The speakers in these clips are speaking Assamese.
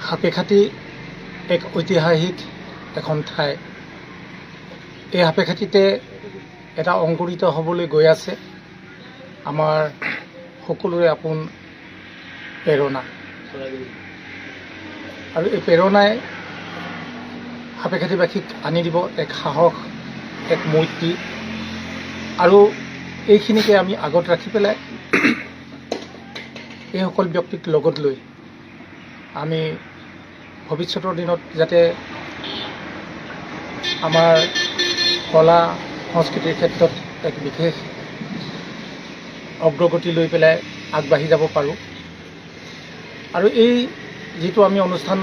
সাপেখাতি এক ঐতিহাসিক এখন ঠাই। এই সাপেখাতিতে এটা অংকুৰিত হ'বলৈ গৈ আছে আমাৰ সকলোৰে আপোন প্ৰেৰণা, আৰু এই প্ৰেৰণাই সাপেখাতিবাসীক আনি দিব এক সাহস, এক মৈত্ৰী, আৰু এইখিনিকে আমি আগত ৰাখি পেলাই এইসকল ব্যক্তিক লগত লৈ আমি ভৱিষ্যতৰ দিনত যাতে আমাৰ কলা সংস্কৃতিৰ ক্ষেত্ৰত এক বিশেষ অগ্ৰগতি লৈ পেলাই আগবাঢ়ি যাব পাৰোঁ। আৰু এই যিটো আমি অনুষ্ঠান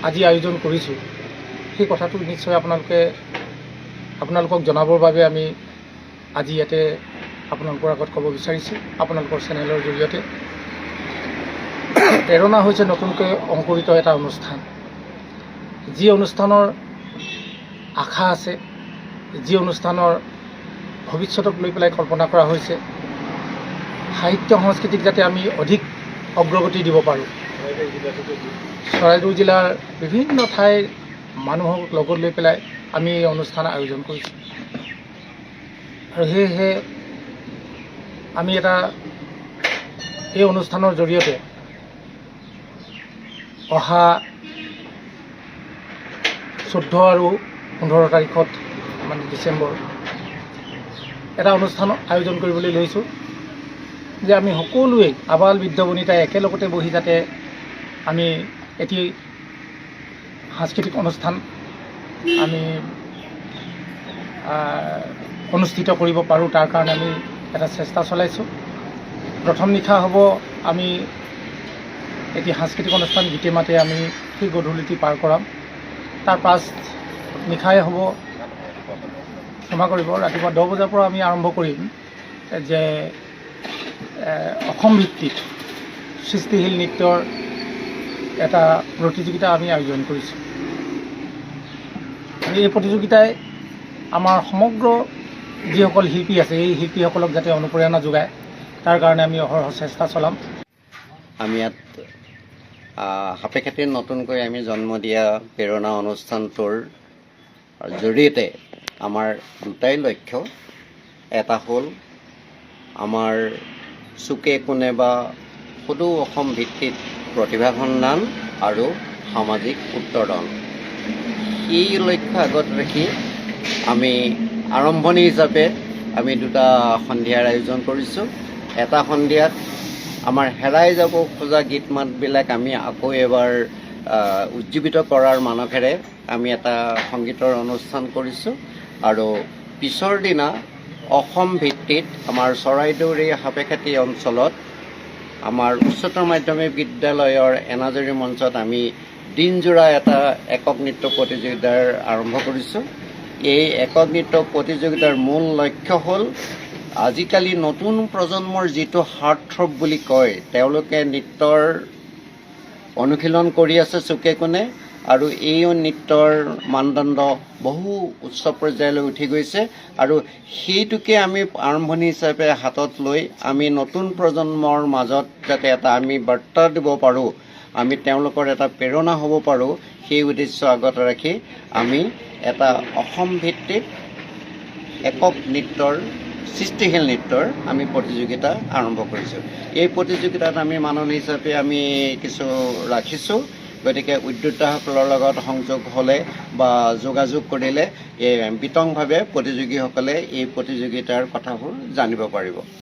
আজি আয়োজন কৰিছোঁ, সেই কথাটো নিশ্চয় আপোনালোকক জনাবৰ বাবে আমি আজি ইয়াতে আপোনালোকৰ আগত ক'ব বিচাৰিছোঁ আপোনালোকৰ চেনেলৰ জৰিয়তে। প্ৰেৰণা হৈছে নতুনকৈ অংকুৰিত এটা অনুষ্ঠান, যি অনুষ্ঠানৰ আশা আছে, যি অনুষ্ঠানৰ ভৱিষ্যতক লৈ পেলাই কল্পনা কৰা হৈছে। সাহিত্য সংস্কৃতিক যাতে আমি অধিক অগ্ৰগতি দিব পাৰোঁ। চৰাইদেউ জিলাৰ বিভিন্ন ঠাইৰ মানুহক লগত লৈ পেলাই আমি এই অনুষ্ঠান আয়োজন কৰিছোঁ, আৰু সেয়েহে আমি এই অনুষ্ঠানৰ জৰিয়তে অহা 14 আৰু 15 তাৰিখত মানে ডিচেম্বৰ এটা অনুষ্ঠান আয়োজন কৰিবলৈ লৈছোঁ, যে আমি সকলোৱে আবাল বৃদ্ধ বনিতাই একেলগতে বহি যাতে আমি এটি সাংস্কৃতিক অনুষ্ঠান আমি অনুষ্ঠিত কৰিব পাৰোঁ। তাৰ কাৰণে আমি এটা চেষ্টা চলাইছোঁ। প্ৰথম নিশা হ'ব আমি এটি সাংস্কৃতিক অনুষ্ঠান গীতে মাতে আমি সেই গধূলিটি পাৰ কৰাম। তাৰ পাছ নিশাই হ'ব, ক্ষমা কৰিব, ৰাতিপুৱা 10 বজাৰ পৰা আমি আৰম্ভ কৰিম যে অসম ভিত্তিক সৃষ্টিশীল নৃত্যৰ এটা প্ৰতিযোগিতা আমি আয়োজন কৰিছোঁ। এই প্ৰতিযোগিতাই আমাৰ সমগ্ৰ যিসকল শিল্পী আছে, এই শিল্পীসকলক যাতে অনুপ্ৰেৰণা যোগায়, তাৰ কাৰণে আমি অহৰহ চেষ্টা চলাম। আমি ইয়াত সাপেখাতিত নতুনকৈ আমি জন্ম দিয়া প্ৰেৰণা অনুষ্ঠানটোৰ জৰিয়তে আমাৰ দুটাই লক্ষ্য। এটা হ'ল আমাৰ চুকে কোণে বা সদৌ অসম ভিত্তিত প্ৰতিভা সন্ধান আৰু সামাজিক উত্তৰণ। এই লক্ষ্য আগত ৰাখি আমি আৰম্ভণি হিচাপে আমি দুটা সন্ধিয়াৰ আয়োজন কৰিছোঁ। এটা সন্ধিয়াত আমাৰ হেৰাই যাব খোজা গীত মাতবিলাক আমি আকৌ এবাৰ উজ্জীৱিত কৰাৰ মানসেৰে আমি এটা সংগীতৰ অনুষ্ঠান কৰিছোঁ, আৰু পিছৰ দিনা অসম ভিত্তিত আমাৰ চৰাইদেউৰ এই সাপেখাতি অঞ্চলত আমাৰ উচ্চতৰ মাধ্যমিক বিদ্যালয়ৰ এনাজৰী মঞ্চত আমি দিনজোৰা এটা একক নৃত্য প্ৰতিযোগিতাৰ আৰম্ভ কৰিছোঁ। এই একক নৃত্য প্ৰতিযোগিতাৰ মূল লক্ষ্য হ'ল আজিকালি নতুন প্ৰজন্মৰ যিটো হাৰ্টথ্ৰব বুলি কয়, তেওঁলোকে নৃত্যৰ অনুশীলন কৰি আছে চুকে কোণে, আৰু এই নৃত্যৰ মানদণ্ড বহু উচ্চ পৰ্যায়লৈ উঠি গৈছে, আৰু সেইটোকে আমি আৰম্ভণি হিচাপে হাতত লৈ আমি নতুন প্ৰজন্মৰ মাজত যাতে এটা আমি বাৰ্তা দিব পাৰোঁ, আমি তেওঁলোকৰ এটা প্ৰেৰণা হ'ব পাৰোঁ, সেই উদ্দেশ্য আগত ৰাখি আমি এটা অসম ভিত্তিক একক নৃত্যৰ সৃষ্টিশীল নৃত্যৰ আমি প্ৰতিযোগিতা আৰম্ভ কৰিছোঁ। এই প্ৰতিযোগিতাত আমি মাননি হিচাপে আমি কিছু ৰাখিছোঁ, গতিকে উদ্যোক্তাসকলৰ লগত সংযোগ হ'লে বা যোগাযোগ কৰিলে বিতংভাৱে প্ৰতিযোগীসকলে এই প্ৰতিযোগিতাৰ কথাবোৰ জানিব পাৰিব।